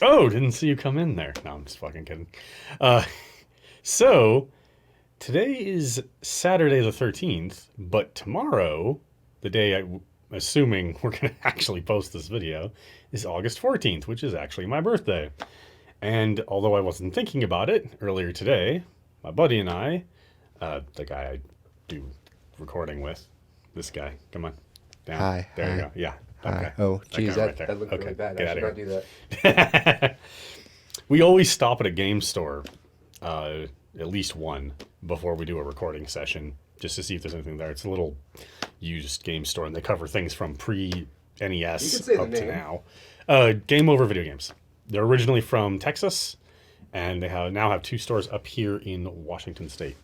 Oh, didn't see you come in there. No, I'm just fucking kidding. Uh, so today is Saturday the 13th, but tomorrow, the day assuming we're going to actually post this video, is August 14th, which is actually my birthday. And although I wasn't thinking about it earlier today, my buddy and I, the guy I do recording with, this guy, come on, down. Hi, There you hi, go. Yeah. hi. Okay. Oh, That geez, guy right that, there. that looked Okay. really bad. Get I out should of not do here. We always stop at a game store, uh, at least one, before we do a recording session, just to see if there's anything there. It's a little used game store, and they cover things from pre You can NES say the up to name. now. Game Over Videogames. They're originally from Texas, and they now have two stores up here in Washington State.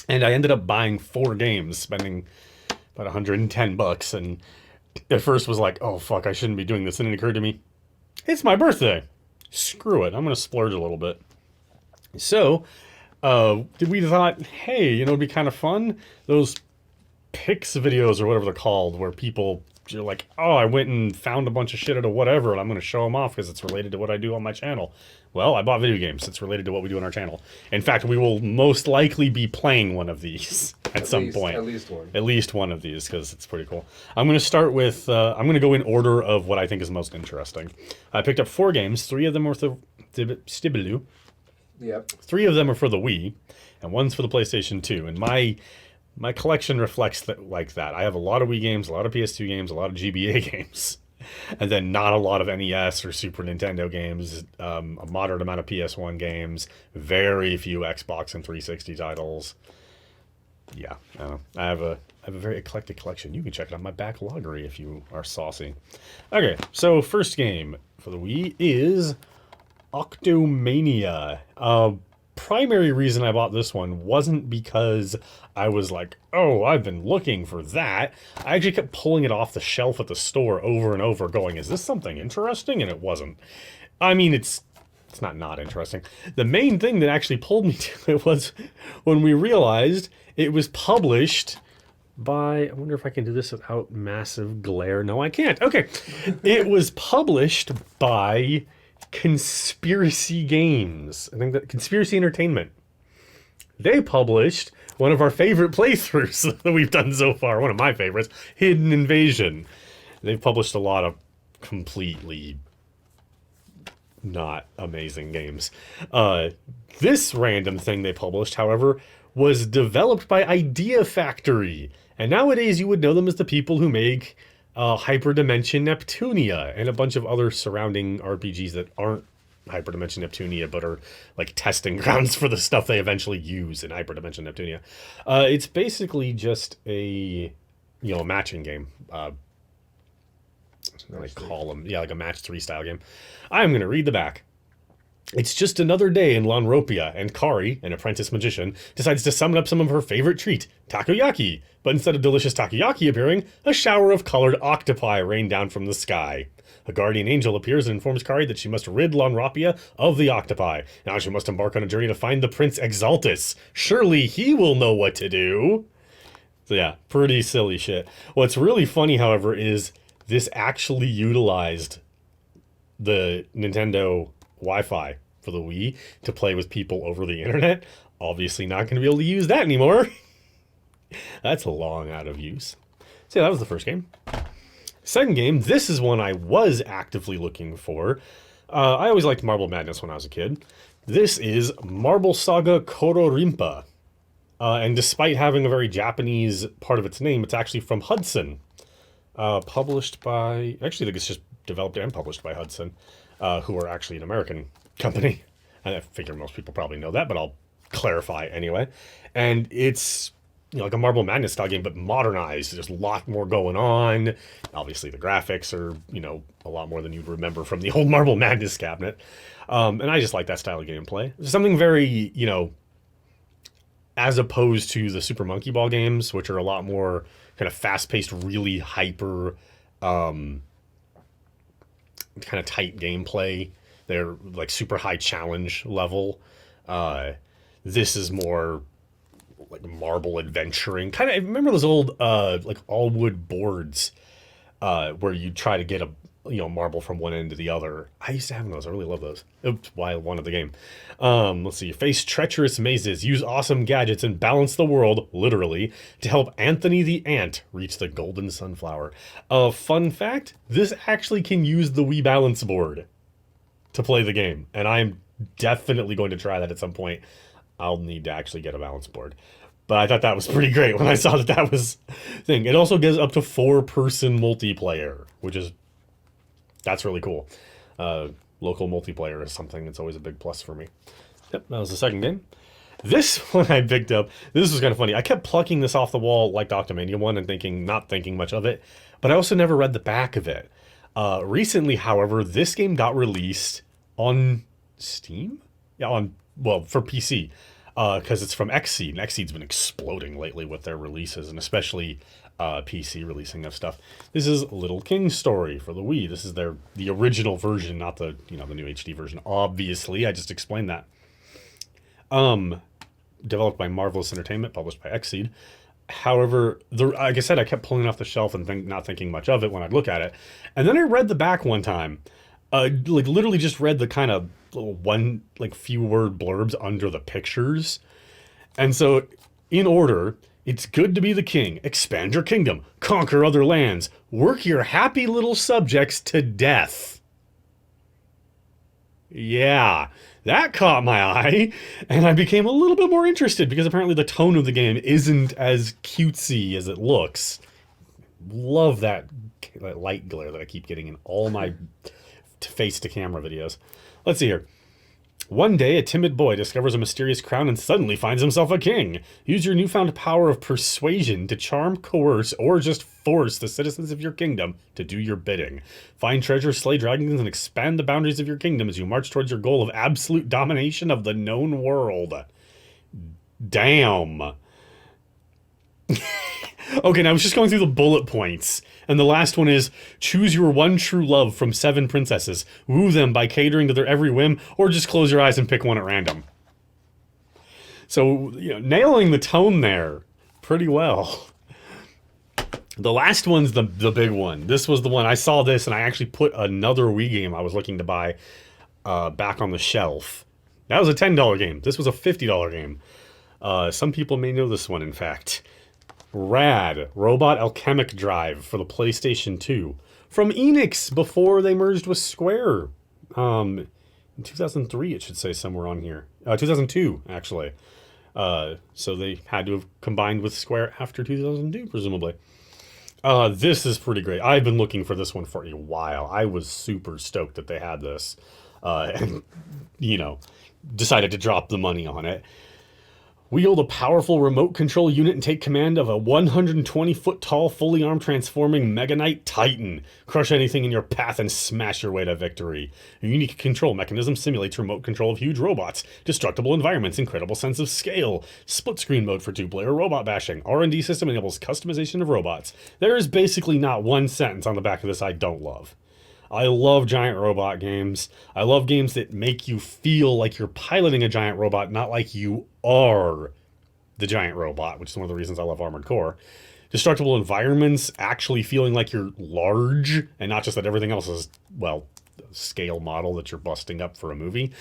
And I ended up buying 4 games, spending about 110 bucks, and at first was like, oh fuck, I shouldn't be doing this. And it occurred to me, it's my birthday. Screw it. I'm going to splurge a little bit. So, we thought, hey, it'd be kind of fun. Those picks videos or whatever they're called, where you're like, oh, I went and found a bunch of shit out of whatever, and I'm going to show them off because it's related to what I do on my channel. Well, I bought video games. It's related to what we do on our channel. In fact, we will most likely be playing one of these at some point. At least one. At least one of these, because it's pretty cool. I'm going to start with, I'm going to go in order of what I think is most interesting. I picked up 4 games. 3 of them were Stibilu. Yep. 3 of them are for the Wii, and one's for the PlayStation 2. And my collection reflects that like that. I have a lot of Wii games, a lot of PS2 games, a lot of GBA games, and then not a lot of NES or Super Nintendo games. A moderate amount of PS1 games, very few Xbox and 360 titles. Yeah, I don't know. I have a very eclectic collection. You can check it out my backloggery if you are saucy. Okay, so first game for the Wii is Octomania. Primary reason I bought this one wasn't because I was like, oh, I've been looking for that. I actually kept pulling it off the shelf at the store over and over, going, is this something interesting? And it wasn't. I mean, it's not interesting. The main thing that actually pulled me to it was when we realized it was published by, I wonder if I can do this without massive glare. No, I can't. Okay. It was published by Conspiracy Games. I think that Conspiracy Entertainment. They published one of our favorite playthroughs that we've done so far. One of my favorites, Hidden Invasion. They've published a lot of completely not amazing games. This random thing they published, however, was developed by Idea Factory. And nowadays you would know them as the people who make Hyperdimension Neptunia and a bunch of other surrounding RPGs that aren't Hyperdimension Neptunia but are like testing grounds for the stuff they eventually use in Hyperdimension Neptunia. It's basically just a matching game. They call them, yeah, like a match 3 style game. I'm going to read the back. It's just another day in Lanropia, and Kari, an apprentice magician, decides to summon up some of her favorite treat, takoyaki. But instead of delicious takoyaki appearing, a shower of colored octopi rain down from the sky. A guardian angel appears and informs Kari that she must rid Lanropia of the octopi. Now she must embark on a journey to find the Prince Exaltus. Surely he will know what to do. So yeah, pretty silly shit. What's really funny, however, is this actually utilized the Nintendo Wi-Fi for the Wii to play with people over the internet. Obviously not going to be able to use that anymore. That's long out of use. So yeah, that was the first game. Second game, this is one I was actively looking for. I always liked Marble Madness when I was a kid. This is Marble Saga Kororimpa. And despite having a very Japanese part of its name, it's actually from Hudson. Published by, actually I think it's just developed and published by Hudson, who are actually an American company. And I figure most people probably know that, but I'll clarify anyway. And it's like a Marble Madness style game, but modernized. There's a lot more going on. Obviously, the graphics are, a lot more than you'd remember from the old Marble Madness cabinet. And I just like that style of gameplay. There's something very, as opposed to the Super Monkey Ball games, which are a lot more kind of fast-paced, really hyper, kind of tight gameplay. They're like super high challenge level. This is more like marble adventuring. Kind of remember those old like all wood boards where you try to get marble from one end to the other. I used to have those. I really love those. Oops, why I wanted the game. Let's see. Face treacherous mazes, use awesome gadgets, and balance the world, literally, to help Anthony the Ant reach the golden sunflower. Fun fact, this actually can use the Wii balance board to play the game, and I'm definitely going to try that at some point. I'll need to actually get a balance board. But I thought that was pretty great when I saw that was thing. It also gets up to 4-person multiplayer, which is, that's really cool. Local multiplayer is something that's always a big plus for me. Yep, that was the second game. This one I picked up, this was kind of funny. I kept plucking this off the wall like the Octomania one and not thinking much of it, but I also never read the back of it. Recently, however, this game got released on Steam? Yeah, for PC. Because it's from Xseed, and Xseed's been exploding lately with their releases, and especially PC releasing of stuff. This is Little King's Story for the Wii. This is the original version, not the the new HD version. Obviously, I just explained that. Developed by Marvelous Entertainment, published by Xseed. However, like I said, I kept pulling it off the shelf and not thinking much of it when I'd look at it, and then I read the back one time. Literally just read the kind of little few word blurbs under the pictures. And so, in order, it's good to be the king, expand your kingdom, conquer other lands, work your happy little subjects to death. Yeah, that caught my eye, and I became a little bit more interested because apparently the tone of the game isn't as cutesy as it looks. Love that light glare that I keep getting in all my face-to-camera videos. Let's see here. One day, a timid boy discovers a mysterious crown and suddenly finds himself a king. Use your newfound power of persuasion to charm, coerce, or just force the citizens of your kingdom to do your bidding. Find treasure, slay dragons, and expand the boundaries of your kingdom as you march towards your goal of absolute domination of the known world. Damn. Okay, now I was just going through the bullet points. And the last one is, choose your one true love from 7 princesses. Woo them by catering to their every whim, or just close your eyes and pick one at random. So, nailing the tone there pretty well. The last one's the big one. This was the one. I saw this, and I actually put another Wii game I was looking to buy back on the shelf. That was a $10 game. This was a $50 game. Some people may know this one, in fact. Rad Robot Alchemic Drive for the PlayStation 2 from Enix before they merged with Square. In 2003, it should say somewhere on here. 2002, actually. So they had to have combined with Square after 2002, presumably. This is pretty great. I've been looking for this one for a while. I was super stoked that they had this, and decided to drop the money on it. Wield a powerful remote control unit and take command of a 120-foot-tall, fully armed, transforming Mega Knight Titan. Crush anything in your path and smash your way to victory. A unique control mechanism simulates remote control of huge robots, destructible environments, incredible sense of scale. Split-screen mode for 2-player robot bashing. R&D system enables customization of robots. There is basically not one sentence on the back of this I don't love. I love giant robot games. I love games that make you feel like you're piloting a giant robot, not like you are the giant robot, which is one of the reasons I love Armored Core. Destructible environments, actually feeling like you're large, and not just that everything else is, scale model that you're busting up for a movie.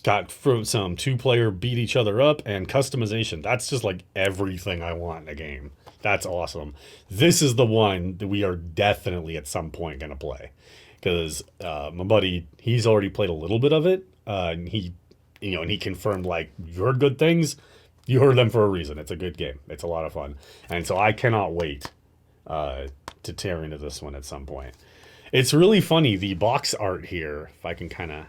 Got from some 2-player beat each other up, and customization. That's just like everything I want in a game. That's awesome. This is the one that we are definitely at some point going to play. Because my buddy, he's already played a little bit of it. And he confirmed, you heard good things. You heard them for a reason. It's a good game. It's a lot of fun. And so I cannot wait to tear into this one at some point. It's really funny, the box art here, if I can kind of...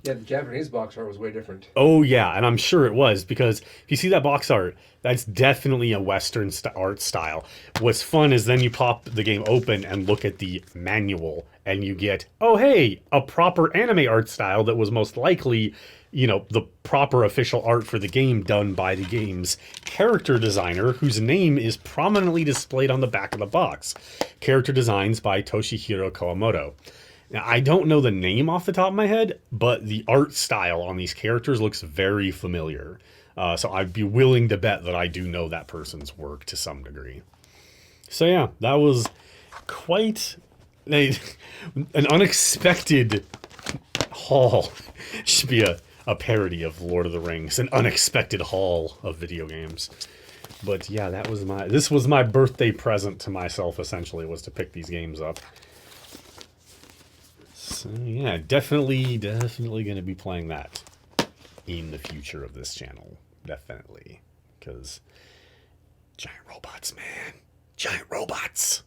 Yeah, the Japanese box art was way different. Oh, yeah, and I'm sure it was, because if you see that box art, that's definitely a Western art style. What's fun is then you pop the game open and look at the manual, and you get, oh, hey, a proper anime art style that was most likely, the proper official art for the game done by the game's character designer, whose name is prominently displayed on the back of the box. Character designs by Toshihiro Kawamoto. Now, I don't know the name off the top of my head, but the art style on these characters looks very familiar. So I'd be willing to bet that I do know that person's work to some degree. So yeah, that was quite An unexpected haul should be a parody of Lord of the Rings. An unexpected haul of video games. But yeah, this was my birthday present to myself, essentially, was to pick these games up. So yeah, definitely gonna be playing that in the future of this channel. Definitely. Because giant robots, man. Giant robots.